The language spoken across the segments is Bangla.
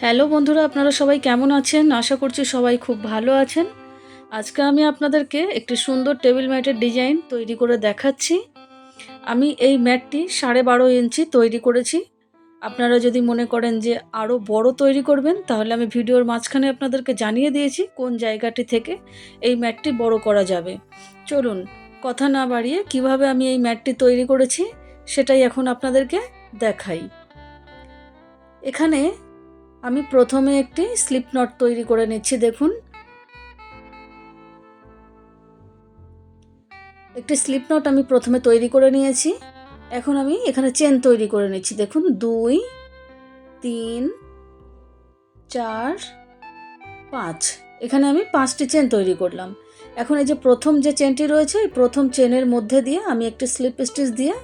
হ্যালো বন্ধুরা, আপনারা সবাই কেমন আছেন? আশা করছি সবাই খুব ভালো আছেন। আজকে আমি আপনাদেরকে একটি সুন্দর টেবিল ম্যাটের ডিজাইন তৈরি করে দেখাচ্ছি। আমি এই ম্যাটটি 12.5 ইঞ্চি তৈরি করেছি। আপনারা যদি মনে করেন যে আরও বড় তৈরি করবেন, তাহলে আমি ভিডিওর মাঝখানে আপনাদেরকে জানিয়ে দিয়েছি কোন জায়গাটি থেকে এই ম্যাটটি বড় করা যাবে। চলুন, কথা না বাড়িয়ে কিভাবে আমি এই ম্যাটটি তৈরি করেছি সেটাই এখন আপনাদেরকে দেখাই। এখানে আমি প্রথমে একটি স্লিপ নট তৈরি করে নিচ্ছি। দেখুন, একটি স্লিপ নট আমি প্রথমে তৈরি করে নিয়েছি। এখন আমি এখানে চেন তৈরি করে নিচ্ছি। দেখুন, 2, 3, 4, 5, এখানে আমি 5টি চেন তৈরি করলাম। এখন এই যে প্রথম যে চেনটি রয়েছে, এই প্রথম চেনের মধ্যে দিয়ে আমি একটি স্লিপ স্টিচ দিয়ে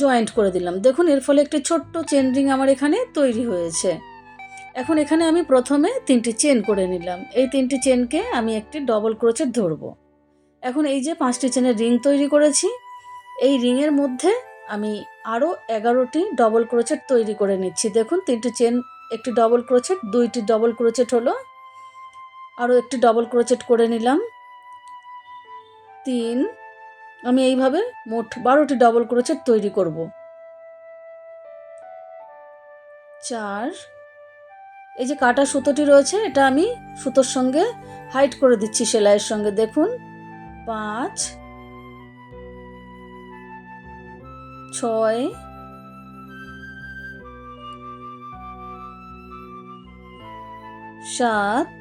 জয়েন্ট করে দিলাম। দেখুন, এর ফলে একটি ছোট্ট চেন রিং আমার এখানে তৈরি হয়েছে। এখন এখানে আমি প্রথমে 3টি চেন করে নিলাম। এই 3টি চেনকে আমি একটি ডবল ক্রোচেট ধরবো। এখন এই যে 5টি চেনের রিং তৈরি করেছি, এই রিংয়ের মধ্যে আমি আরও 11টি ডবল ক্রোচেট তৈরি করে নিচ্ছি। দেখুন, 3টি চেন, একটি ডবল ক্রোচেট, 2টি ডবল ক্রোচেট হলো, আরও একটি ডবল ক্রোচেট করে নিলাম, 3, আমি এইভাবে মোট 12টি ডবল ক্রোচেট তৈরি করব। 4, এই যে কাটা সুতোটি রয়েছে, এটা আমি সুতোর সঙ্গে হাইড করে দিচ্ছি সেলাইয়ের সঙ্গে। দেখুন, 5, 6, 7,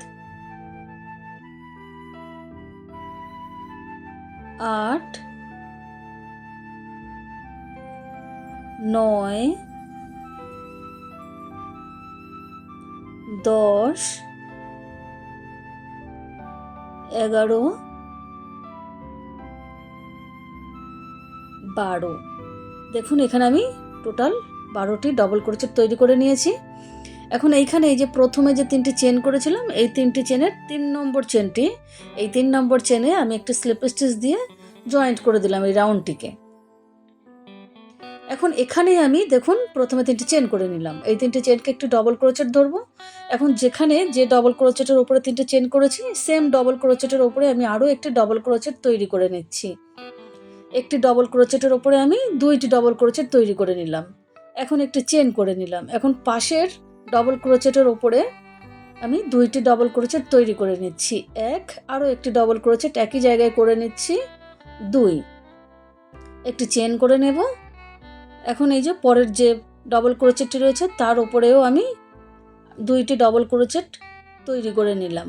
8, 9, 10, 11, 12। দেখুন, এখানে আমি টোটাল 12টি ডবল ক্রোচেট তৈরি করে নিয়েছি। এখন এইখানে এই যে প্রথমে যে 3টি চেন করেছিলাম, এই 3টি চেনের 3 নম্বর চেনটি, এই 3 নম্বর চেনে আমি একটা স্লিপ স্টিচ দিয়ে জয়েন্ট করে দিলাম এই রাউন্ডটিকে। এখন এখানে আমি দেখুন প্রথমে 3টি চেন করে নিলাম। এই 3টি চেনকে একটু ডবল ক্রোচেট ধরবো। এখন যেখানে যে ডবল ক্রোচেটের উপরে 3টে চেন করেছি, সেম ডবল ক্রোচেটের উপরে আমি আরও একটি ডবল ক্রোচেট তৈরি করে নিচ্ছি। একটি ডবল ক্রোচেটের উপরে আমি 2টি ডবল ক্রোচেট তৈরি করে নিলাম। এখন একটি চেন করে নিলাম। এখন পাশের ডবল ক্রোচেটের উপরে আমি 2টি ডবল ক্রোচেট তৈরি করে নিচ্ছি। আরও একটি ডবল ক্রোচেট একই জায়গায় করে নিচ্ছি, 2, একটি চেন করে নেব। এখন এই যে পরের যে ডবল ক্রোচেটটি রয়েছে, তার উপরেও আমি 2টি ডবল ক্রোচেট তৈরি করে নিলাম।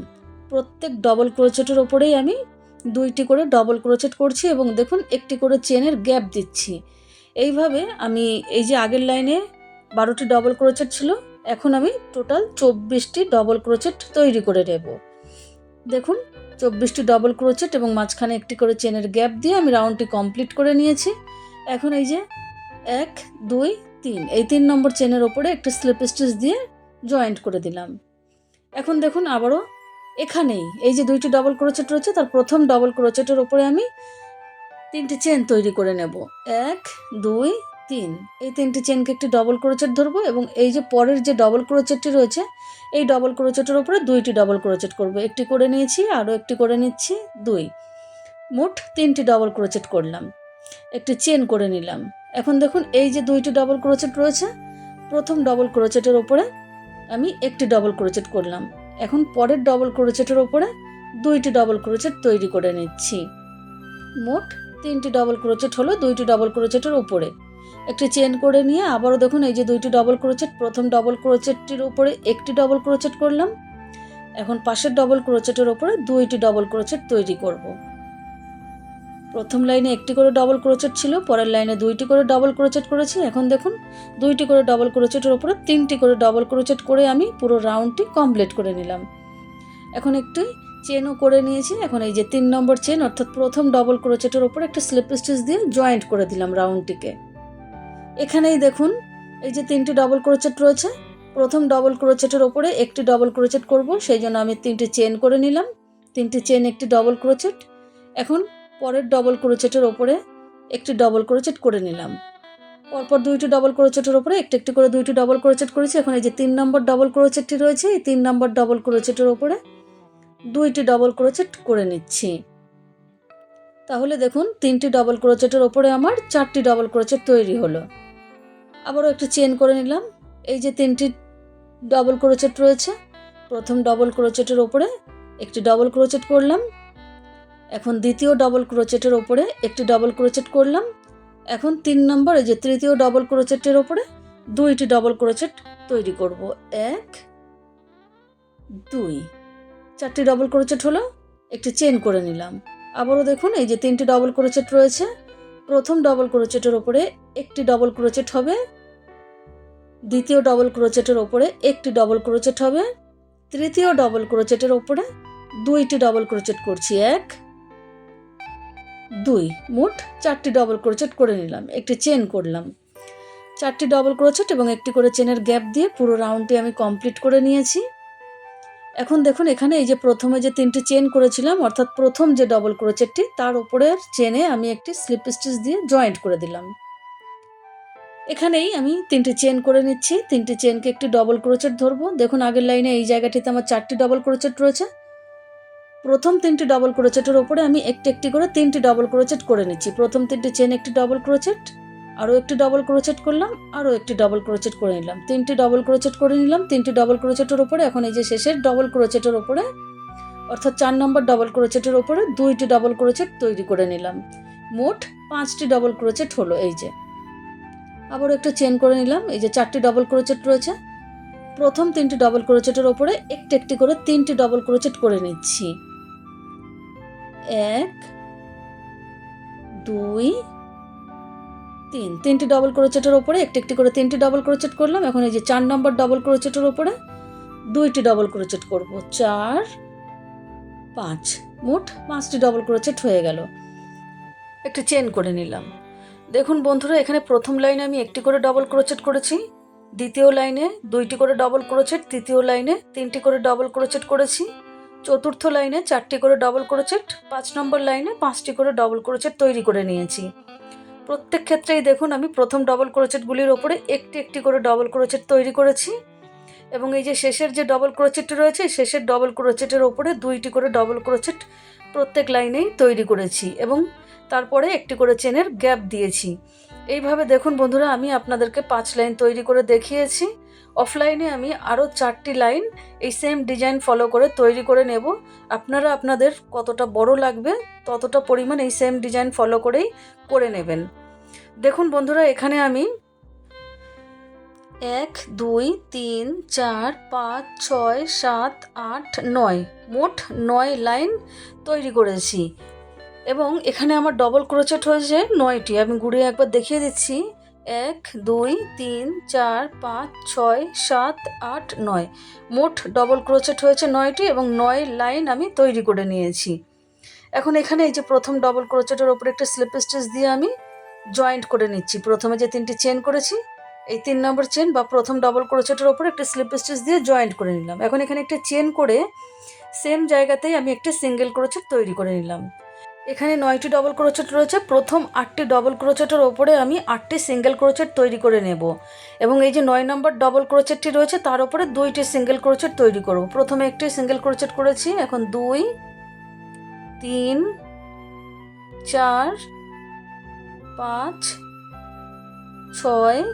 প্রত্যেক ডবল ক্রোচেটের ওপরেই আমি 2টি করে ডবল ক্রোচেট করছি এবং দেখুন একটি করে চেনের গ্যাপ দিচ্ছি। এইভাবে আমি এই যে আগের লাইনে 12টি ডবল ক্রোচেট ছিল, এখন আমি টোটাল 24টি ডবল ক্রোচেট তৈরি করে নেব। দেখুন, 24টি ডবল ক্রোচেট এবং মাঝখানে একটি করে চেনের গ্যাপ দিয়ে আমি রাউন্ডটি কমপ্লিট করে নিয়েছি। এখন এই যে 1, 2, 3, এই 3 নম্বর চেনের ওপরে একটা স্লিপ স্টিচ দিয়ে জয়েন্ট করে দিলাম। এখন দেখুন আবারও এখানেই এই যে 2টি ডবল ক্রোচেট রয়েছে, তার প্রথম ডবল ক্রোচেটের ওপরে আমি 3টি চেন তৈরি করে নেব। 1, 2, 3, এই 3টি চেনকে একটি ডবল ক্রোচেট ধরবো এবং এই যে পরের যে ডবল ক্রোচেটটি রয়েছে, এই ডবল ক্রোচেটের ওপরে 2টি ডবল ক্রোচেট করব। একটি করে নিয়েছি, আরও একটি করে নিচ্ছি, 2, মোট 3টি ডবল ক্রোচেট করলাম। একটি চেন করে নিলাম। এখন দেখুন এই যে 2টি ডবল ক্রোচেট রয়েছে, প্রথম ডবল ক্রোচেটের ওপরে আমি একটি ডবল ক্রোচেট করলাম। এখন পরের ডবল ক্রোচেটের ওপরে 2টি ডবল ক্রোচেট তৈরি করে নিচ্ছি। মোট 3টি ডবল ক্রোচেট হলো 2টি ডবল ক্রোচেটের উপরে। একটি চেন করে নিয়ে আবারও দেখুন এই যে 2টি ডবল ক্রোচেট, প্রথম ডবল ক্রোচেটটির উপরে একটি ডবল ক্রোচেট করলাম। এখন পাশের ডবল ক্রোচেটের ওপরে 2টি ডবল ক্রোচেট তৈরি করব। প্রথম লাইনে একটি করে ডবল ক্রোচেট ছিল, পরের লাইনে 2টি করে ডবল ক্রোচেট করেছি। এখন দেখুন 2টি করে ডবল ক্রোচেটের উপরে 3টি করে ডবল ক্রোচেট করে আমি পুরো রাউন্ডটি কমপ্লিট করে নিলাম। এখন একটি চেনও করে নিয়েছি। এখন এই যে 3 নম্বর চেন অর্থাৎ প্রথম ডবল ক্রোচেটের উপরে একটা স্লিপ স্টিচ দিয়ে জয়েন্ট করে দিলাম রাউন্ডটিকে। এখানেই দেখুন এই যে 3টি ডবল ক্রোচেট রয়েছে, প্রথম ডবল ক্রোচেটের উপরে একটি ডবল ক্রোচেট করব, সেই জন্য আমি 3টি চেন করে নিলাম। 3টি চেন, একটি ডবল ক্রোচেট। এখন পরের ডবল ক্রোচেটের ওপরে একটি ডবল ক্রোচেট করে নিলাম। পরপর দুইটি ডবল ক্রোচেটের ওপরে একটু একটু করে দুইটি ডবল ক্রোচেট করেছি। এখন এই যে 3 নম্বর ডবল ক্রোচেটটি রয়েছে, এই 3 নম্বর ডবল ক্রোচেটের ওপরে দুইটি ডবল ক্রোচেট করে নিচ্ছি। তাহলে দেখুন 3টি ডবল ক্রোচেটের ওপরে আমার 4টি ডবল ক্রোচেট তৈরি হলো। আবারও একটু চেন করে নিলাম। এই যে 3টি ডবল ক্রোচেট রয়েছে, প্রথম ডবল ক্রোচেটের ওপরে একটি ডবল ক্রোচেট করলাম। এখন দ্বিতীয় ডবল ক্রোচেটের ওপরে একটি ডবল ক্রোচেট করলাম। এখন 3 নম্বর এই যে তৃতীয় ডবল ক্রোচেটের ওপরে দুইটি ডবল ক্রোচেট তৈরি করব। 1 2 4টি ডবল ক্রোচেট হলো, একটি চেন করে নিলাম। আবারও দেখুন এই যে 3টি ডবল ক্রোচেট রয়েছে, প্রথম ডবল ক্রোচেটের ওপরে একটি ডবল ক্রোচেট হবে, দ্বিতীয় ডবল ক্রোচেটের ওপরে একটি ডবল ক্রোচেট হবে, তৃতীয় ডবল ক্রোচেটের ওপরে দুইটি ডবল ক্রোচেট করছি। 1 2 মোট 4টি ডবল ক্রোচেট করে নিলাম, একটি চেন করলাম। 4টি ডবল ক্রোচেট এবং একটি করে চেনের গ্যাপ দিয়ে পুরো রাউন্ডটি আমি কমপ্লিট করে নিয়েছি। এখন দেখুন এখানে এই যে প্রথমে যে 3টি চেন করেছিলাম, অর্থাৎ প্রথম যে ডবল ক্রোচেটটি তার উপরের চেনে আমি একটি স্লিপ স্টিচ দিয়ে জয়েন্ট করে দিলাম। এখানেই আমি 3টি চেন করে নিচ্ছি। 3টি চেনকে একটি ডবল ক্রোচেট ধরবো। দেখুন আগের লাইনে এই জায়গাটিতে আমার 4টি ডবল ক্রোচেট রয়েছে। প্রথম 3টি ডবল ক্রোচেটের ওপরে আমি একটি একটি করে 3টি ডবল ক্রোচেট করে নিচ্ছি। প্রথম 3টি চেন একটি ডবল ক্রোচেট, আরও একটি ডবল ক্রোচেট করলাম, আরও একটি ডবল ক্রোচেট করে নিলাম, 3টি ডবল ক্রোচেট করে নিলাম। 3টি ডবল ক্রোচেটের ওপরে এখন এই যে শেষের ডবল ক্রোচেটের ওপরে অর্থাৎ 4 নম্বর ডবল ক্রোচেটের ওপরে দুইটি ডবল ক্রোচেট তৈরি করে নিলাম। মোট 5টি ডবল ক্রোচেট হলো। এই যে আবার একটু চেন করে নিলাম। এই যে 4টি ডবল ক্রোচেট রয়েছে, প্রথম 3টি ডবল ক্রোচেটের ওপরে একটি একটি করে 3টি ডবল ক্রোচেট করে নিচ্ছি। 1 2 3 3টি ডবল ক্রোচেটের ওপরে একটি একটি করে 3টি ডবল ক্রোচেট করলাম। এখন এই যে 4 নম্বর ডবল ক্রোচেটের ওপরে দুইটি ডবল ক্রোচেট করব। 4 5 মোট 5টি ডবল ক্রোচেট হয়ে গেল। একটু চেন করে নিলাম। দেখুন বন্ধুরা এখানে প্রথম লাইনে আমি একটি করে ডবল ক্রোচেট করেছি, দ্বিতীয় লাইনে দুইটি করে ডবল ক্রোচেট, তৃতীয় লাইনে 3টি করে ডবল ক্রোচেট করেছি, চতুর্থ লাইনে 4টি করে ডবল ক্রোচেট, 5 নম্বর লাইনে 5টি করে ডবল ক্রোচেট তৈরি করে নিয়েছি। প্রত্যেক ক্ষেত্রেই দেখুন আমি প্রথম ডবল ক্রোচেটগুলির ওপরে একটি একটি করে ডবল ক্রোচেট তৈরি করেছি এবং এই যে শেষের যে ডবল ক্রোচেটটি রয়েছে শেষের ডবল ক্রোচেটের ওপরে দুইটি করে ডবল ক্রোচেট প্রত্যেক লাইনেই তৈরি করেছি এবং তারপরে একটি করে চেনের গ্যাপ দিয়েছি। এইভাবে দেখুন বন্ধুরা আমি আপনাদেরকে 5 লাইন তৈরি করে দেখিয়েছি। অফলাইনে আমি আরও 4টি লাইন এই সেম ডিজাইন ফলো করে তৈরি করে নেব। আপনারা আপনাদের কতটা বড় লাগবে ততটা পরিমাণ এই সেম ডিজাইন ফলো করেই করে নেবেন। দেখুন বন্ধুরা এখানে আমি 1 2 3 4 5 6 7 8 9 মোট 9 লাইন তৈরি করেছি এবং এখানে আমার ডবল ক্রোচেট হয়েছে 9টি। আমি ঘুরিয়ে একবার দেখিয়ে দিচ্ছি। 1 2 3 4 5 6 7 8 9 মোট ডবল ক্রোচেট হয়েছে 9টি এবং 9 লাইন আমি তৈরি করে নিয়েছি। এখন এখানে এই যে প্রথম ডবল ক্রোচেটের ওপরে একটা স্লিপ স্টিচ দিয়ে আমি জয়েন্ট করে নিচ্ছি। প্রথমে যে 3টি চেন করেছি এই 3 নম্বর চেন বা প্রথম ডবল ক্রোচেটের ওপরে একটা স্লিপ স্টিচ দিয়ে জয়েন্ট করে নিলাম। এখন এখানে একটা চেন করে সেম জায়গাতেই আমি একটা সিঙ্গেল ক্রোচেট তৈরি করে নিলাম। এখানে 9টি ডবল ক্রোচেট রয়েছে, প্রথম 8টি ডবল ক্রোচেটের ওপরে আমি 8টি সিঙ্গেল ক্রোচেট তৈরি করে নেব এবং এই যে 9 নম্বর ডবল ক্রোচেটটি রয়েছে তার উপরে 2টি সিঙ্গেল ক্রোচেট তৈরি করব। প্রথমে একটি সিঙ্গেল ক্রোচেট করেছি, এখন 2 3 4 5 6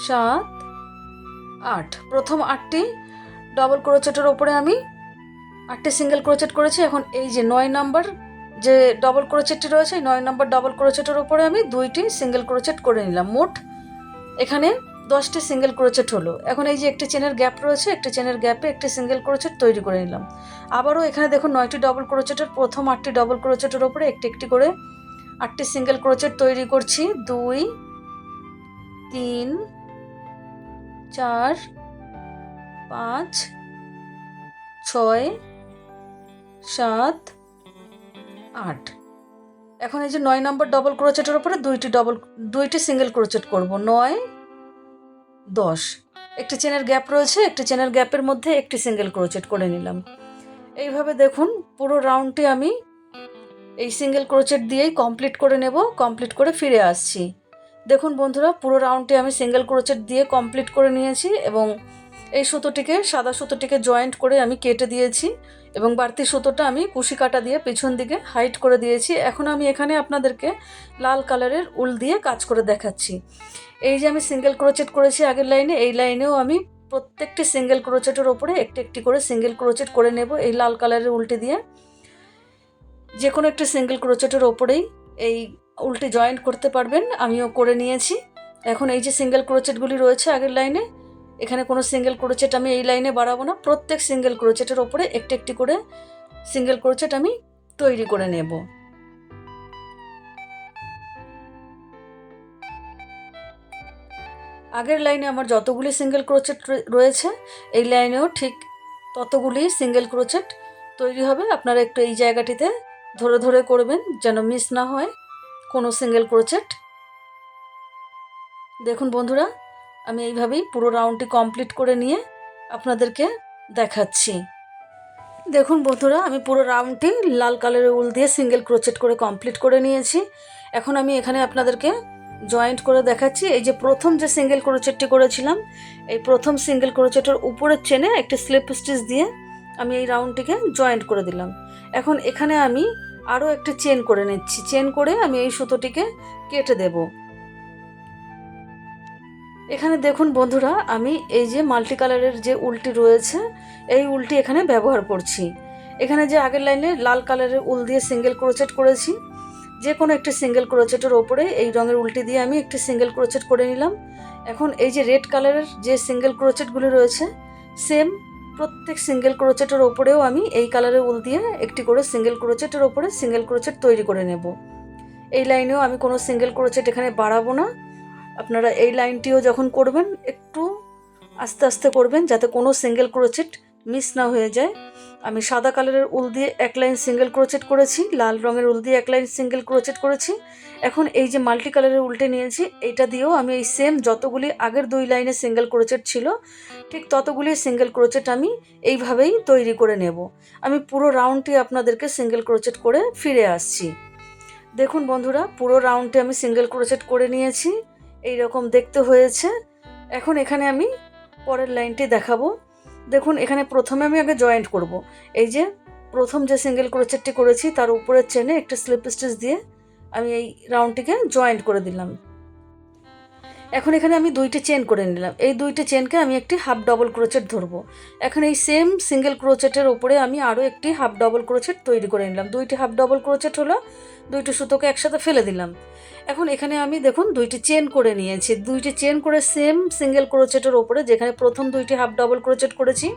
7 8 প্রথম 8টি ডবল ক্রোচেটের ওপরে আমি 8টি সিঙ্গেল ক্রোচেট করেছি। এখন এই যে 9 নম্বর যে ডবল ক্রোচেটটি রয়েছে এই 9 নম্বর ডবল ক্রোচেটের ওপরে আমি 2টি সিঙ্গেল ক্রোচেট করে নিলাম। মোট এখানে 10টি সিঙ্গেল ক্রোচেট হলো। এখন এই যে একটি চেনের গ্যাপ রয়েছে একটি চেনের গ্যাপে একটি সিঙ্গেল ক্রোচেট তৈরি করে নিলাম। আবারও এখানে দেখুন 9টি ডবল ক্রোচেটের প্রথম 8টি ডবল ক্রোচেটের ওপরে একটি একটি করে 8টি সিঙ্গেল ক্রোচেট তৈরি করছি। 2 3 4 5 6 7 8 এখন এই যে 9 নম্বর ডবল ক্রোচেটের উপরে 2টি সিঙ্গেল ক্রোচেট করব। 9 10 একটি চেনের গ্যাপ রয়েছে একটি চেনের গ্যাপের মধ্যে একটি সিঙ্গেল ক্রোচেট করে নিলাম। এইভাবে দেখুন পুরো রাউন্ডটি আমি এই সিঙ্গেল ক্রোচেট দিয়েই কমপ্লিট করে নেব। কমপ্লিট করে ফিরে আসছি। দেখুন বন্ধুরা, পুরো রাউন্ডটি আমি সিঙ্গেল ক্রোচেট দিয়ে কমপ্লিট করে নিয়েছি এবং এই সুতোটিকে, সাদা সুতোটিকে জয়েন্ট করে আমি কেটে দিয়েছি এবং বাড়তি সুতোটা আমি কুশি কাটা দিয়ে পিছন দিকে হাইট করে দিয়েছি। এখন আমি এখানে আপনাদেরকে লাল কালারের উল দিয়ে কাজ করে দেখাচ্ছি। এই যে আমি সিঙ্গেল ক্রোচেট করেছি আগের লাইনে, এই লাইনেও আমি প্রত্যেকটি সিঙ্গেল ক্রোচেটের ওপরে একটি একটি করে সিঙ্গেল ক্রোচেট করে নেব এই লাল কালারের উলটি দিয়ে। যে কোনো একটি সিঙ্গেল ক্রোচেটের ওপরেই এই উলটি জয়েন্ট করতে পারবেন, আমিও করে নিয়েছি। এখন এই যে সিঙ্গেল ক্রোচেটগুলি রয়েছে আগের লাইনে, এখানে কোনো সিঙ্গেল ক্রোচেট আমি এই লাইনে বাড়াবো না, প্রত্যেক সিঙ্গেল ক্রোচেটের ওপরে একটি একটি করে সিঙ্গেল ক্রোচেট আমি তৈরি করে নেব। আগের লাইনে আমার যতগুলি সিঙ্গেল ক্রোচেট রয়েছে এই লাইনেও ঠিক ততগুলি সিঙ্গেল ক্রোচেট তৈরি হবে। আপনারা একটু এই জায়গাটিতে ধরে ধরে করবেন যেন মিস না হয় কোনো সিঙ্গেল ক্রোচেট। দেখুন বন্ধুরা, আমি এইভাবেই পুরো রাউন্ডটি কমপ্লিট করে নিয়ে আপনাদেরকে দেখাচ্ছি। দেখুন বন্ধুরা, আমি পুরো রাউন্ডটি লাল কালারের উল দিয়ে সিঙ্গেল ক্রোচেট করে কমপ্লিট করে নিয়েছি। এখন আমি এখানে আপনাদেরকে জয়েন্ট করে দেখাচ্ছি। এই যে প্রথম যে সিঙ্গেল ক্রোচেটটি করেছিলাম, এই প্রথম সিঙ্গেল ক্রোচেটের উপরের চেনে একটি স্লিপ স্টিচ দিয়ে আমি এই রাউন্ডটিকে জয়েন্ট করে দিলাম। এখন এখানে আমি আরও একটি চেন করে নিচ্ছি। চেন করে আমি এই সুতোটিকে কেটে দেব। এখানে দেখুন বন্ধুরা, আমি এই যে মাল্টি কালারের যে উলটি রয়েছে এই উলটি এখানে ব্যবহার করছি। এখানে যে আগের লাইনে লাল কালারের উল দিয়ে সিঙ্গেল ক্রোচেট করেছি, যে কোনো একটি সিঙ্গেল ক্রোচেটের ওপরে এই রঙের উলটি দিয়ে আমি একটি সিঙ্গেল ক্রোচেট করে নিলাম। এখন এই যে রেড কালারের যে সিঙ্গেল ক্রোচেটগুলি রয়েছে, সেম প্রত্যেক সিঙ্গেল ক্রোচেটের ওপরেও আমি এই কালারের উল দিয়ে একটি করে সিঙ্গেল ক্রোচেটের ওপরে সিঙ্গেল ক্রোচেট তৈরি করে নেব। এই লাইনেও আমি কোনো সিঙ্গেল ক্রোচেট এখানে বাড়াবো না। আপনারা এই লাইনটিও যখন করবেন একটু আস্তে আস্তে করবেন যাতে কোনো সিঙ্গেল ক্রোচেট মিস না হয়ে যায়। আমি সাদা কালারের উল দিয়ে এক লাইন সিঙ্গেল ক্রোচেট করেছি, লাল রঙের উল দিয়ে এক লাইন সিঙ্গেল ক্রোচেট করেছি। এখন এই যে মাল্টি কালারের উলটে নিয়েছি, এইটা দিয়েও আমি এই সেম যতগুলি আগের দুই লাইনে সিঙ্গেল ক্রোচেট ছিল ঠিক ততগুলি সিঙ্গেল ক্রোচেট আমি এইভাবেই তৈরি করে নেব। আমি পুরো রাউন্ডটি আপনাদেরকে সিঙ্গেল ক্রোচেট করে ফিরে আসছি। দেখুন বন্ধুরা, পুরো রাউন্ডটি আমি সিঙ্গেল ক্রোচেট করে নিয়েছি, এই রকম দেখতে হয়েছে। এখন এখানে আমি পরের লাইনটি দেখাবো। দেখুন এখানে প্রথমে আমি আগে জয়েন্ট করব। এই যে প্রথম যে সিঙ্গেল ক্রোচেটটি করেছি তার উপরের চেনে একটা স্লিপ স্টিচ দিয়ে আমি এই রাউন্ডটিকে জয়েন্ট করে দিলাম। এখন এখানে আমি দুইটি চেন করে নিলাম। এই দুইটি চেনকে আমি একটি হাফ ডবল ক্রোচেট ধরবো। এখন এই সেম সিঙ্গেল ক্রোচেটের উপরে আমি আরও একটি হাফ ডবল ক্রোচেট তৈরি করে নিলাম। দুইটি হাফ ডবল ক্রোচেট হলো, দুইটি সুতোকে একসাথে ফেলে দিলাম। এখন এখানে আমি দেখুন দুইটি চেন করে নিয়েছি। দুইটি চেন করে সেম সিঙ্গেল ক্রোচেটের ওপরে যেখানে প্রথম দুইটি হাফ ডবল ক্রোচেট করেছি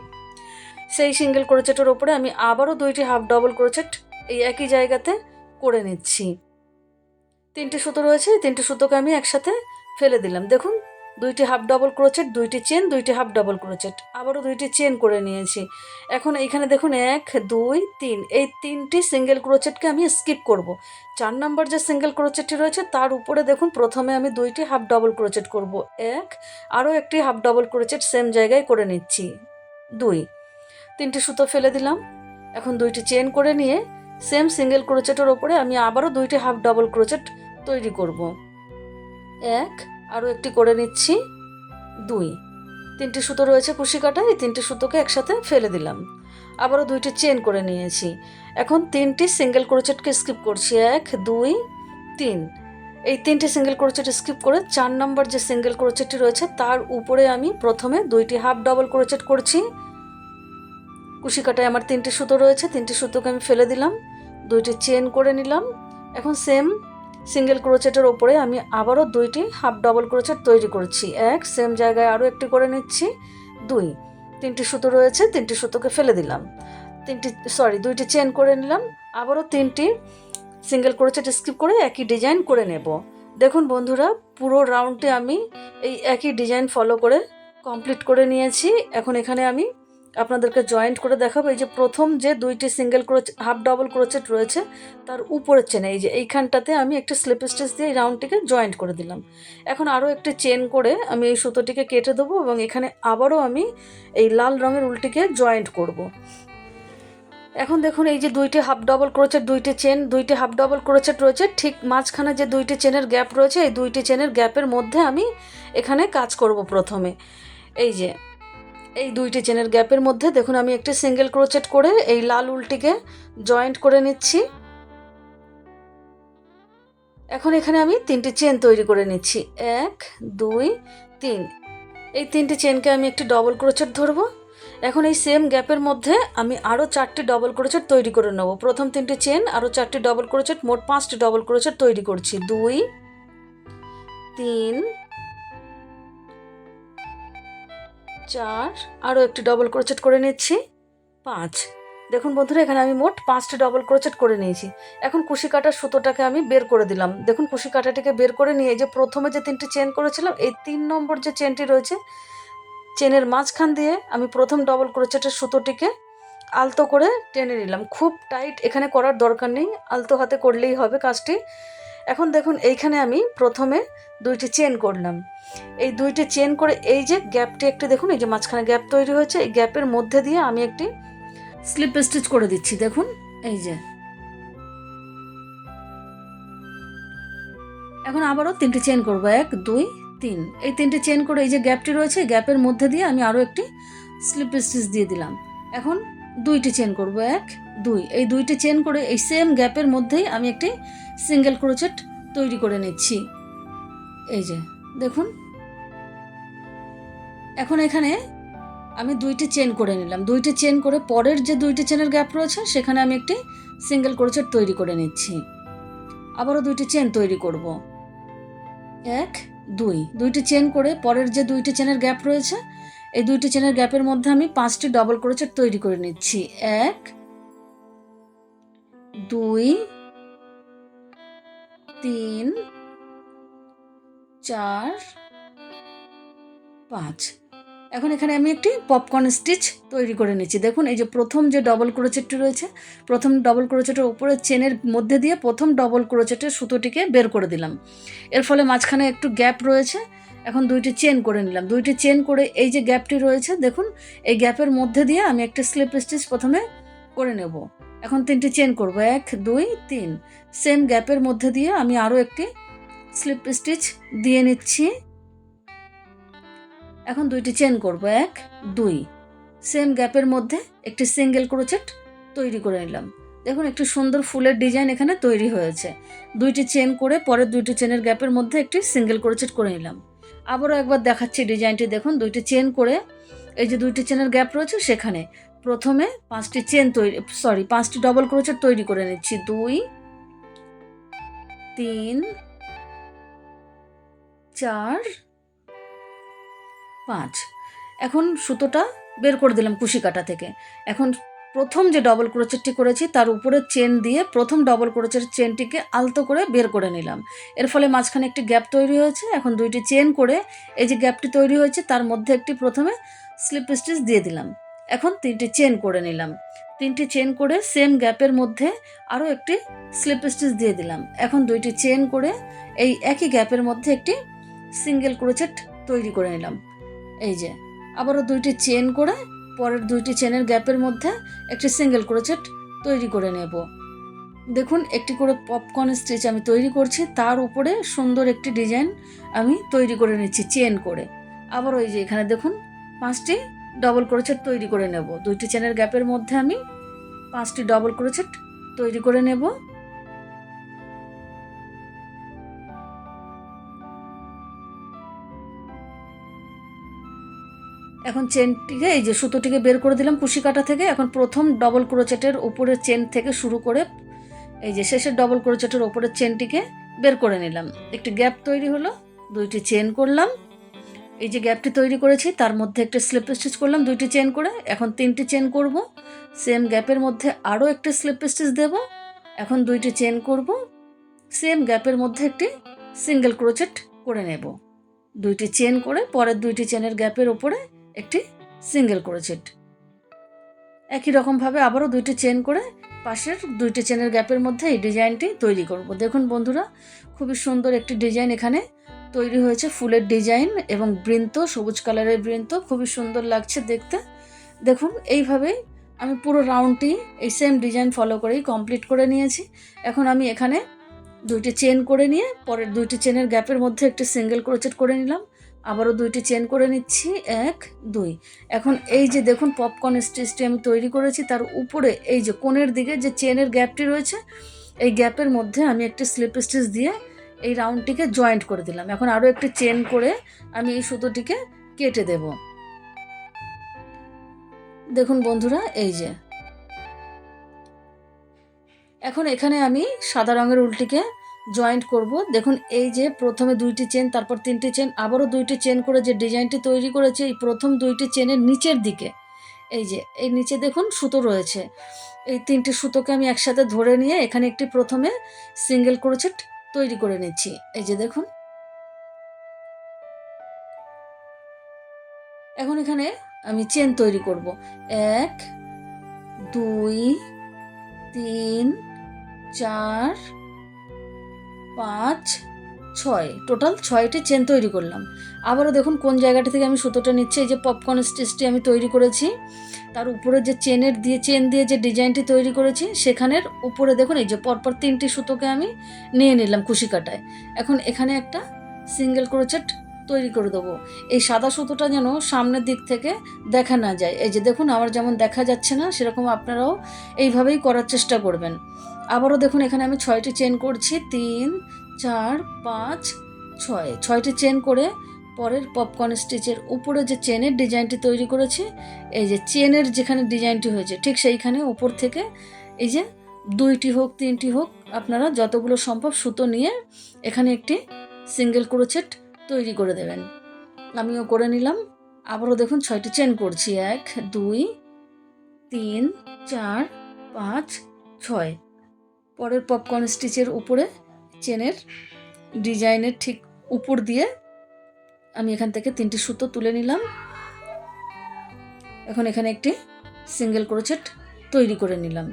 সেই সিঙ্গেল ক্রোচেটের ওপরে আমি আবারও দুইটি হাফ ডবল ক্রোচেট এই একই জায়গাতে করে নিচ্ছি। তিনটি সুতো রয়েছে, তিনটি সুতোকে আমি একসাথে ফেলে দিলাম। দেখুন দুইটি হাফ ডবল ক্রোচেট, দুইটি চেন, দুইটি হাফ ডবল ক্রোচেট, আবারও দুইটি চেন করে নিয়েছি। এখন এইখানে দেখুন 1 2 3 এই তিনটি সিঙ্গেল ক্রোচেটকে আমি স্কিপ করব। 4 নম্বর যে সিঙ্গেল ক্রোচেটটি রয়েছে তার উপরে দেখুন প্রথমে আমি দুইটি হাফ ডবল ক্রোচেট করব। আরও একটি হাফ ডবল ক্রোচেট সেম জায়গায় করে নিচ্ছি। 2 তিনটি সুতো ফেলে দিলাম। এখন দুইটি চেন করে নিয়ে সেম সিঙ্গেল ক্রোচেটের ওপরে আমি আবারও দুইটি হাফ ডবল ক্রোচেট তৈরি করব। আরও একটি করে নিচ্ছি। 2 তিনটি সুতো রয়েছে কুশি কাটা, এই তিনটি সুতোকে একসাথে ফেলে দিলাম। আবারও দুইটি চেন করে নিয়েছি। এখন তিনটি সিঙ্গেল ক্রোচেটকে স্কিপ করছি। 1 2 3 এই তিনটি সিঙ্গেল ক্রোচেট স্কিপ করে 4 নম্বর যে সিঙ্গেল ক্রোচেটটি রয়েছে তার উপরে আমি প্রথমে দুইটি হাফ ডবল ক্রোচেট করছি। কুশি কাটায় আমার তিনটি সুতো রয়েছে, তিনটি সুতোকে আমি ফেলে দিলাম, দুইটি চেন করে নিলাম। এখন সেম সিঙ্গেল ক্রোচেটের ওপরে আমি আবারও দুইটি হাফ ডবল ক্রোচেট তৈরি করছি। সেম জায়গায় আরও একটি করে নিচ্ছি। 2 তিনটি সুতো রয়েছে, তিনটি সুতোকে ফেলে দিলাম, দুইটি চেন করে নিলাম। আবারও তিনটি সিঙ্গেল ক্রোচেট স্কিপ করে একই ডিজাইন করে নেব। দেখুন বন্ধুরা, পুরো রাউন্ডটি আমি এই একই ডিজাইন ফলো করে কমপ্লিট করে নিয়েছি। এখন এখানে আমি আপনাদেরকে জয়েন্ট করে দেখাবো। এই যে প্রথম যে দুইটি single crochet half double crochet রয়েছে তার উপরের চেনে এই যে এইখানটাতে আমি একটি স্লিপ স্টিচ দিয়ে এই রাউন্ডটিকে জয়েন্ট করে দিলাম। এখন আরও একটি চেন করে আমি এই সুতোটিকে কেটে দেবো এবং এখানে আবারও আমি এই লাল রঙের উলটিকে জয়েন্ট করব। এখন দেখুন এই যে দুইটি হাফ ডবল ক্রোচেট, দুইটি চেন, দুইটি হাফ ডবল ক্রোচেট রয়েছে, ঠিক মাঝখানে যে দুইটি চেনের গ্যাপ রয়েছে এই দুইটি চেনের গ্যাপের মধ্যে আমি এখানে কাজ করব। প্রথমে এই যে এই দুইটি চেনের গ্যাপের মধ্যে দেখুন আমি একটি সিঙ্গেল ক্রোচেট করে এই লাল উলটিকে জয়েন্ট করে নিচ্ছি। এখন এখানে আমি তিনটি চেন তৈরি করে নিচ্ছি, 1 2 3। এই তিনটি চেনকে আমি একটি ডবল ক্রোচেট ধরবো। এখন এই সেম গ্যাপের মধ্যে আমি আরও 4টি ডবল ক্রোচেট তৈরি করে নেব। প্রথম 3টি চেন, আরও 4টি ডবল ক্রোচেট, মোট 5টি ডবল ক্রোচেট তৈরি করছি। 2 3 4, আরও একটি ডবল ক্রোচেট করে নিচ্ছি, 5। দেখুন বন্ধুরা এখানে আমি মোট 5টি ডবল ক্রোচেট করে নিয়েছি। এখন কুশি কাটার সুতোটাকে আমি বের করে দিলাম। দেখুন কুশি কাটাটিকে বের করে নিয়ে যে প্রথমে যে 3টি চেন করেছিলাম এই 3 নম্বর যে চেনটি রয়েছে চেনের মাঝখান দিয়ে আমি প্রথম ডবল ক্রোচেটের সুতোটিকে আলতো করে টেনে নিলাম। খুব টাইট এখানে করার দরকার নেই, আলতো হাতে করলেই হবে কাজটি। এখন দেখুন এইখানে আমি প্রথমে 2টি চেন করলাম। এই 2টি চেন করে এই যে গ্যাপটি একটি দেখুন, এই যে মাঝখানে গ্যাপ তৈরি হয়েছে, এই গ্যাপের মধ্যে দিয়ে আমি একটি স্লিপ স্টিচ করে দিচ্ছি। দেখুন এই যে এখন আবারও 3টি চেন করব, 1 2 3। এই 3টি চেন করে এই যে গ্যাপটি রয়েছে গ্যাপের মধ্যে দিয়ে আমি আরও একটি স্লিপ স্টিচ দিয়ে দিলাম। এখন 2টি চেন করব, 1 2। এই 2টি চেন করে এই সেম গ্যাপের মধ্যেই আমি একটি সিঙ্গেল ক্রোচেট তৈরি করে নিচ্ছি। এই যে দেখুন এখন এখানে আমি 2টি চেন করে নিলাম। 2টি চেন করে পরের যে 2টি চেনের গ্যাপ রয়েছে সেখানে আমি একটি সিঙ্গেল ক্রোচেট তৈরি করে নিচ্ছি। আবারও 2টি চেন তৈরি করব, 1 2। 2টি চেন করে পরের যে 2টি চেনের গ্যাপ রয়েছে এই 2টি চেনের গ্যাপের মধ্যে আমি 5টি ডবল ক্রোচেট তৈরি করে নিচ্ছি, 1 2 3 4 5। এখন এখানে আমি একটি পপকর্ন স্টিচ তৈরি করে নিচ্ছি। দেখুন এই যে প্রথম যে ডবল ক্রোচেটটি রয়েছে, প্রথম ডবল ক্রোচেটের উপরে চেনের মধ্যে দিয়ে প্রথম ডবল ক্রোচেটের সুতোটিকে বের করে দিলাম। এর ফলে মাঝখানে একটু গ্যাপ রয়েছে। এখন 2টি চেন করে নিলাম। 2টি চেন করে এই যে গ্যাপটি রয়েছে দেখুন এই গ্যাপের মধ্যে দিয়ে আমি একটা স্লিপ স্টিচ প্রথমে করে নেব। এখন 3টি চেন করব, 1 2 3। সেম গ্যাপের মধ্যে দিয়ে আমি আরও একটি স্লিপ স্টিচ দিয়ে নিচ্ছি। এখন 2টি চেন করব, 1 2। সেম গ্যাপের মধ্যে একটি সিঙ্গেল ক্রোচেট তৈরি করে নিলাম। দেখুন একটি সুন্দর ফুলের ডিজাইন এখানে তৈরি হয়েছে। 2টি চেন করে পরের 2টি চেনের গ্যাপের মধ্যে একটি সিঙ্গেল ক্রোচেট করে নিলাম। আবারও একবার দেখাচ্ছি ডিজাইনটি। দেখুন 2টি চেন করে এই যে 2টি চেনের গ্যাপ রয়েছে সেখানে প্রথমে 5টি ডবল ক্রোচেট তৈরি করে নিচ্ছি, 2 3 4 5। এখন সুতোটা বের করে দিলাম কুশি কাটা থেকে। এখন প্রথম যে ডবল ক্রোচেটটি করেছি তার উপরে চেন দিয়ে প্রথম ডবল ক্রোচেটের চেনটিকে আলতো করে বের করে নিলাম। এর ফলে মাঝখানে একটি গ্যাপ তৈরি হয়েছে। এখন 2টি চেন করে এই যে গ্যাপটি তৈরি হয়েছে তার মধ্যে একটি প্রথমে স্লিপ স্টিচ দিয়ে দিলাম। এখন 3টি চেন করে নিলাম। 3টি চেন করে সেম গ্যাপের মধ্যে আরও একটি স্লিপ স্টিচ দিয়ে দিলাম। এখন 2টি চেন করে এই একই গ্যাপের মধ্যে একটি সিঙ্গেল ক্রোচেট তৈরি করে নিলাম। এই যে আবারও 2টি চেন করে পরের 2টি চেনের গ্যাপের মধ্যে একটি সিঙ্গেল ক্রোচেট তৈরি করে নেব। দেখুন একটি করে পপকর্ন স্টিচ আমি তৈরি করছি, তার উপরে সুন্দর একটি ডিজাইন আমি তৈরি করে নিচ্ছি চেন করে। আবার ওই যে এখানে দেখুন 5টি ডবল ক্রোচেট তৈরি করে নেব। 2টি চেনের গ্যাপের মধ্যে আমি 5টি ডবল ক্রোচেট তৈরি করে নেব। এখন চেনটিকে এই যে সুতোটিকে বের করে দিলাম কুশি কাটা থেকে। এখন প্রথম ডবল ক্রোচেটের উপরের চেন থেকে শুরু করে এই যে শেষের ডবল ক্রোচেটের উপরের চেনটিকে বের করে নিলাম। একটি গ্যাপ তৈরি হলো, 2টি চেন করলাম। এই যে গ্যাপটি তৈরি করেছি তার মধ্যে একটা স্লিপ স্টিচ করলাম 2টি চেন করে। এখন 3টি চেন করব, সেম গ্যাপের মধ্যে আরও একটি স্লিপ স্টিচ দেব। এখন 2টি চেন করব, সেম গ্যাপের মধ্যে একটি সিঙ্গেল ক্রোচেট করে নেব। 2টি চেন করে পরের 2টি চেনের গ্যাপের ওপরে একটি সিঙ্গেল ক্রোচেট। একই রকমভাবে আবারও 2টি চেন করে পাশের 2টি চেনের গ্যাপের মধ্যে এই ডিজাইনটি তৈরি করব। দেখুন বন্ধুরা খুবই সুন্দর একটি ডিজাইন এখানে তৈরি হয়েছে, ফুলের ডিজাইন এবং বৃন্ত, সবুজ কালারের বৃন্ত, খুবই সুন্দর লাগছে দেখতে। দেখুন এইভাবেই আমি পুরো রাউন্ডটি এই সেম ডিজাইন ফলো করেই কমপ্লিট করে নিয়েছি। এখন আমি এখানে 2টি চেন করে নিয়ে পরের 2টি চেনের গ্যাপের মধ্যে একটি সিঙ্গেল ক্রোচেট করে নিলাম। আবারও 2টি চেন করে নিচ্ছি, 1, 2। এখন এই যে দেখুন পপকর্ন স্টিচটি আমি তৈরি করেছি, তার উপরে এই যে কোণের দিকে যে চেনের গ্যাপটি রয়েছে, এই গ্যাপের মধ্যে আমি একটি স্লিপ স্টিচ দিয়ে এই রাউন্ডটিকে জয়েন্ট করে দিলাম। এখন আরও একটি চেন করে আমি এই সুতোটিকে কেটে দেব। দেখুন বন্ধুরা, এই যে এখন এখানে আমি সাদা রঙের উলটিকে জয়েন্ট করব। দেখুন এই যে প্রথমে 2টি চেন, তারপর 3টি চেন, আবারও 2টি চেন করে যে ডিজাইনটি তৈরি করেছে, এই প্রথম 2টি চেনের নিচের দিকে এই যে এই নিচে দেখুন সুতো রয়েছে। এই 3টি সুতোকে আমি একসাথে ধরে নিয়ে এখানে একটি প্রথমে সিঙ্গেল ক্রোচেট তৈরি করে নিচ্ছি। এই যে দেখুন, এখন এখানে আমি চেন তৈরি করব। 1, 2, 3, 4, 5, 6, টোটাল 6টি চেন তৈরি করলাম। আবারও দেখুন কোন জায়গাটা থেকে আমি সুতোটা নিচ্ছি। এই যে পপকর্ন স্টিচটি আমি তৈরি করেছি, তার উপরে যে চেন দিয়ে যে ডিজাইনটি তৈরি করেছি, সেখানের উপরে দেখুন এই যে পরপর 3টি সুতোকে আমি নিয়ে নিলাম কুশি কাটায়। এখন এখানে একটা সিঙ্গেল ক্রোচেট তৈরি করে দেবো। এই সাদা সুতোটা যেন সামনের দিক থেকে দেখা না যায়। এই যে দেখুন আমার যেমন দেখা যাচ্ছে না, সেরকম আপনারাও এইভাবেই করার চেষ্টা করবেন। আবারও দেখুন এখানে আমি 6টি চেন করছি, 3, 4, 5, 6, 6টি চেন করে পরের পপকর্ন স্টিচের উপরে যে চেনের ডিজাইনটি তৈরি করেছি, এই যে চেনের যেখানে ডিজাইনটি হয়েছে ঠিক সেইখানে উপর থেকে এই যে 2টি হোক 3টি হোক আপনারা যতগুলো সম্ভব সুতো নিয়ে এখানে একটি সিঙ্গেল ক্রোচেট তৈরি করে দেবেন। আমিও করে নিলাম। আবারও দেখুন 6টি চেন করছি, 1, 2, 3, 4, 5, 6। পরের পপকর্ন স্টিচের উপরে চেনের ডিজাইনের ঠিক উপর দিয়ে আমি এখান থেকে 3টি সুতো তুলে নিলাম। এখন এখানে একটি সিঙ্গেল ক্রোচেট তৈরি করে নিলাম।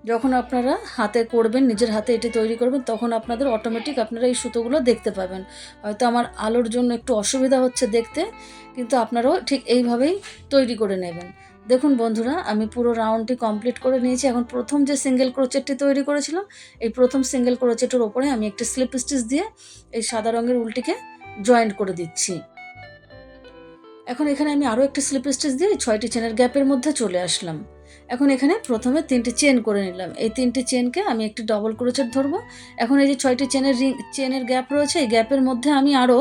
যখন আপনারা হাতে করবেন, নিজের হাতে এটি তৈরি করবেন, তখন আপনাদের অটোমেটিক আপনারা এই সুতোগুলো দেখতে পাবেন। হয়তো আমার আলোর জন্য একটু অসুবিধা হচ্ছে দেখতে, কিন্তু আপনারাও ঠিক এইভাবেই তৈরি করে নেবেন। দেখুন বন্ধুরা, আমি পুরো রাউন্ডটি কমপ্লিট করে নিয়েছি। এখন প্রথম যে সিঙ্গেল ক্রোচেটটি তৈরি করেছিলাম, এই প্রথম সিঙ্গেল ক্রোচেটের ওপরে আমি একটি স্লিপ স্টিচ দিয়ে এই সাদা রঙের উলটিকে জয়েন্ট করে দিচ্ছি। এখন এখানে আমি আরও একটি স্লিপ স্টিচ দিয়ে 6টি চেনের গ্যাপের মধ্যে চলে আসলাম। এখন এখানে প্রথমে 3টি চেন করে নিলাম। এই 3টি চেনকে আমি একটি ডবল ক্রোচেট ধরবো। এখন এই যে 6টি চেনের গ্যাপ রয়েছে, এই গ্যাপের মধ্যে আমি আরও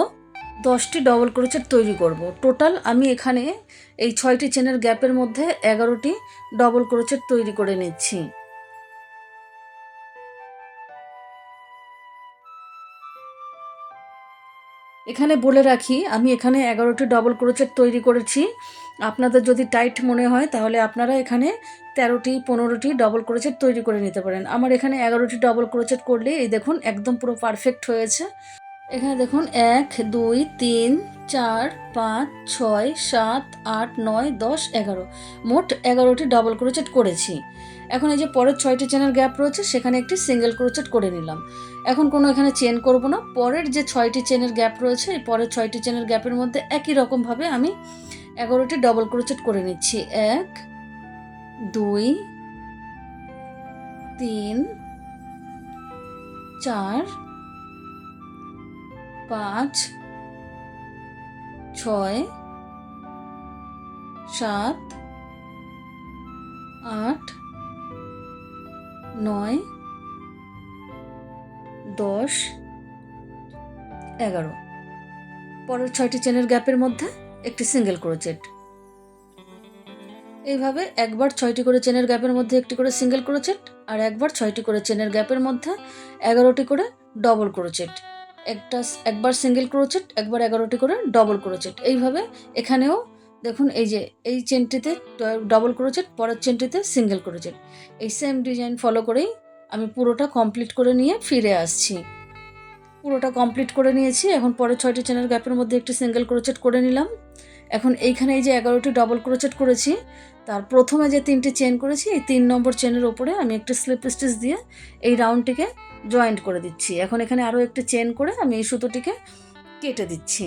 10টি ডবল ক্রোচেট তৈরি করব। টোটাল আমি এখানে এই 6টি চেনের গ্যাপের মধ্যে 11টি ডবল ক্রোচেট তৈরি করে নিচ্ছি। এখানে বলে রাখি, আমি এখানে 11টি ডবল ক্রোচেট তৈরি করেছি। আপনাদের যদি টাইট মনে হয় তাহলে আপনারা এখানে 13টি 15টি ডবল ক্রোচেট তৈরি করে নিতে পারেন। আমার এখানে 11টি ডবল ক্রোচেট করলে এই দেখুন একদম পুরো পারফেক্ট হয়েছে। এখানে দেখুন 1, 2, 3, 4, 5, 6, 7, 8, 9, 10, 11, মোট 11টি ডবল ক্রোচেট করেছি। এখন এই যে পরের 6টি চেনের গ্যাপ রয়েছে, সেখানে একটি সিঙ্গেল ক্রোচেট করে নিলাম। এখন কোনো এখানে চেন করব না। পরের যে 6টি চেনের গ্যাপ রয়েছে, এই পরের 6টি চেনের গ্যাপের মধ্যে একই রকমভাবে আমি 11টি ডবল ক্রোচেট করে নিচ্ছি। 1, 2, 3, 4, 5, 6, 7, 8, 9, 10, 11। পরের 6টি চেনের গ্যাপের মধ্যে একটি সিঙ্গেল ক্রোচেট। এইভাবে একবার 6টি করে চেনের গ্যাপের মধ্যে একটি করে সিঙ্গেল ক্রোচেট, আর একবার 6টি করে চেনের গ্যাপের মধ্যে 11টি করে ডবল ক্রোচেট। একবার সিঙ্গেল ক্রোচেট, একবার 11টি করে ডবল ক্রোচেট। এইভাবে এখানেও দেখুন এই যে এই চেনটিতে ডবল ক্রোচেট, পরের চেনটিতে সিঙ্গেল ক্রোচেট। এই সেম ডিজাইন ফলো করেই আমি পুরোটা কমপ্লিট করে নিয়ে ফিরে আসছি। পুরোটা কমপ্লিট করে নিয়েছি। এখন পরের 6টি চেনের গ্যাপের মধ্যে একটি সিঙ্গেল ক্রোচেট করে নিলাম। এখন এইখানে এই যে 11টি ডবল ক্রোচেট করেছি, তার প্রথমে যে 3টি চেন করেছি, এই 3 নম্বর চেনের ওপরে আমি একটি স্লিপ স্টিচ দিয়ে এই রাউন্ডটিকে জয়েন্ট করে দিচ্ছি। এখন এখানে আরও একটি চেন করে আমি এই সুতোটিকে কেটে দিচ্ছি।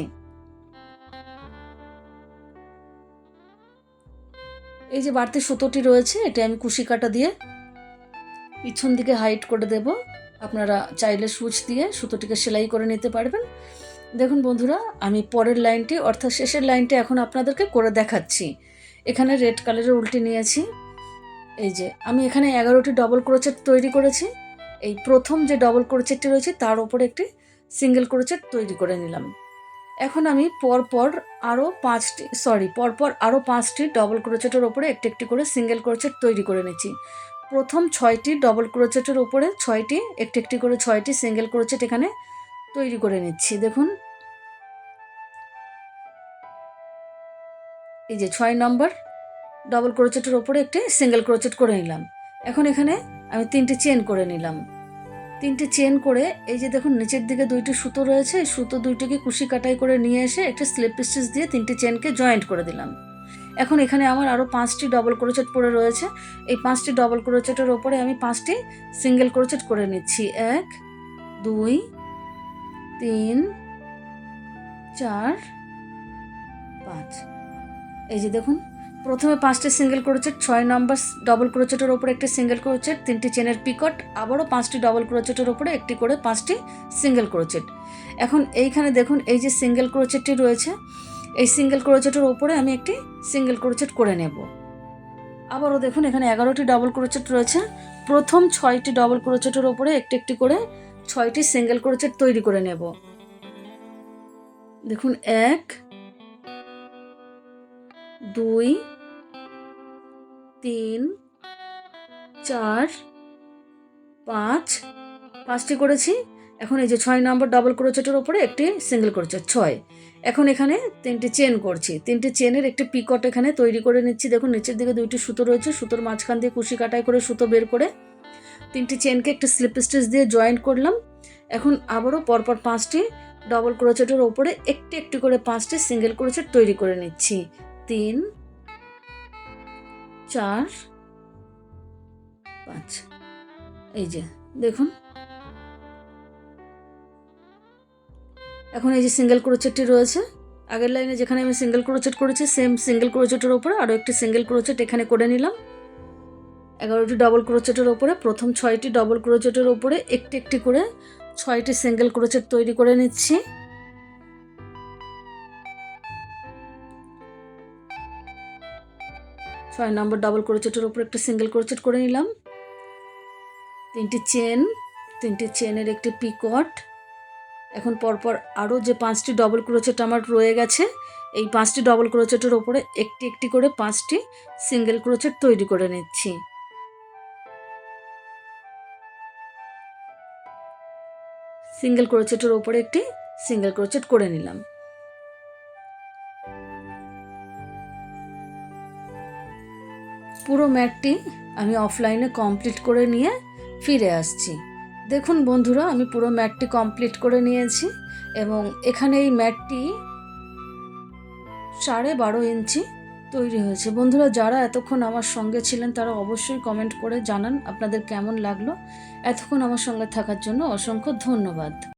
এই যে বাড়তি সুতোটি রয়েছে এটা আমি কুশি কাটা দিয়ে পিছন দিকে হাইট করে দেব। আপনারা চাইলে সুচ দিয়ে সুতোটিকে সেলাই করে নিতে পারবেন। দেখুন বন্ধুরা, আমি পরের লাইনটি অর্থাৎ শেষের লাইনটি এখন আপনাদেরকে করে দেখাচ্ছি। এখানে রেড কালারের উল্টে নিয়েছি। এই যে আমি এখানে 11টি ডবল ক্রোচেট তৈরি করেছি। এই প্রথম যে ডবল ক্রোচেটটি রয়েছে তার উপরে একটি সিঙ্গেল ক্রোচেট তৈরি করে নিলাম। এখন আমি পরপর আরও 5টি ডবল ক্রোচেটের ওপরে একটি একটি করে সিঙ্গেল ক্রোচেট তৈরি করে নিচ্ছি। প্রথম 6টি ডবল ক্রোচেটের ওপরে একটি একটি করে 6টি সিঙ্গেল ক্রোচেট এখানে তৈরি করে নিচ্ছি। দেখুন এই যে 6 নম্বর ডবল ক্রোচেটের ওপরে একটি সিঙ্গেল ক্রোচেট করে নিলাম। এখন এখানে আমি 3টি চেন করে নিলাম। 3টি চেন করে এই যে দেখুন নিচের দিকে 2টি সুতো রয়েছে, এই সুতো 2টিকে কুশি কাটাই করে নিয়ে এসে একটা স্লিপ স্টিচ দিয়ে 3টি চেনকে জয়েন্ট করে দিলাম। এখন এখানে আমার আরও 5টি ডবল ক্রোচেট পড়ে রয়েছে। এই 5টি ডবল ক্রোচেটের ওপরে আমি 5টি সিঙ্গেল ক্রোচেট করে নিচ্ছি। 1 2 3 4 5। এই যে দেখুন প্রথমে 5টি সিঙ্গেল ক্রোচেট, 6 নম্বর ডবল ক্রোচেটের ওপরে একটি সিঙ্গেল ক্রোচেট, 3টি চেনের পিকট, আবারও 5টি ডবল ক্রোচেটের ওপরে একটি করে 5টি সিঙ্গেল ক্রোচেট। এখন এইখানে দেখুন এই যে সিঙ্গেল ক্রোচেটটি রয়েছে, এই সিঙ্গেল ক্রোচেটের ওপরে আমি একটি সিঙ্গেল ক্রোচেট করে নেব। আবারও দেখুন এখানে 11টি ডবল ক্রোচেট রয়েছে। প্রথম 6টি ডবল ক্রোচেটের ওপরে একটি একটি করে 6টি সিঙ্গেল ক্রোচেট তৈরি করে নেব। দেখুন 1 2 3 4 5, 5টি করেছি। এখন এই যে 6 নম্বর ডবল ক্রোচেটের ওপরে একটি সিঙ্গেল ক্রোচেট 6। এখন এখানে 3টি চেন করছি। 3টি চেনের একটি পিকট এখানে তৈরি করে নিচ্ছি। দেখুন নিচের দিকে 2টি সুতো রয়েছে, সুতোর মাঝখান দিয়ে কুশি কাটাই করে সুতো বের করে 3টি চেনকে একটি স্লিপ স্টিচ দিয়ে জয়েন্ট করলাম। এখন আবারও পরপর 5টি ডবল ক্রোচেটের ওপরে একটি একটি করে 5টি সিঙ্গেল ক্রোচেট তৈরি করে নিচ্ছি। 3 4 5। এই যে দেখুন এখন এই যে সিঙ্গেল ক্রোচেটটি রয়েছে, আগের লাইনে যেখানে আমি সিঙ্গেল ক্রোচেট করেছি সেম সিঙ্গেল ক্রোচেটের ওপরে আরও একটি সিঙ্গেল ক্রোচেট এখানে করে নিলাম। 11টি ডবল ক্রোচেটের ওপরে প্রথম 6টি ডবল ক্রোচেটের ওপরে একটি একটি করে 6টি সিঙ্গেল ক্রোচেট তৈরি করে নিচ্ছি। ছয় নম্বর ডবল ক্রোচেটের ওপর একটা সিঙ্গেল ক্রোচেট করে নিলাম। 3টি চেন, 3টি চেনের একটি পিকট। এখন পরপর আরও যে 5টি ডবল ক্রোচেট আমার রয়ে গেছে, এই 5টি ডবল ক্রোচেটের ওপরে একটি একটি করে 5টি সিঙ্গেল ক্রোচেট তৈরি করে নিচ্ছি। সিঙ্গেল ক্রোচেটের ওপরে একটি সিঙ্গেল ক্রোচেট করে নিলাম। পুরো ম্যাটটি আমি অফলাইনে কমপ্লিট করে নিয়ে ফিরে আসছি। দেখুন বন্ধুরা, আমি পুরো ম্যাটটি কমপ্লিট করে নিয়েছি এবং এখানে এই ম্যাটটি 12.5 ইঞ্চি তৈরি হয়েছে। বন্ধুরা যারা এতক্ষণ আমার সঙ্গে ছিলেন তারা অবশ্যই কমেন্ট করে জানান আপনাদের কেমন লাগলো। এতক্ষণ আমার সঙ্গে থাকার জন্য অসংখ্য ধন্যবাদ।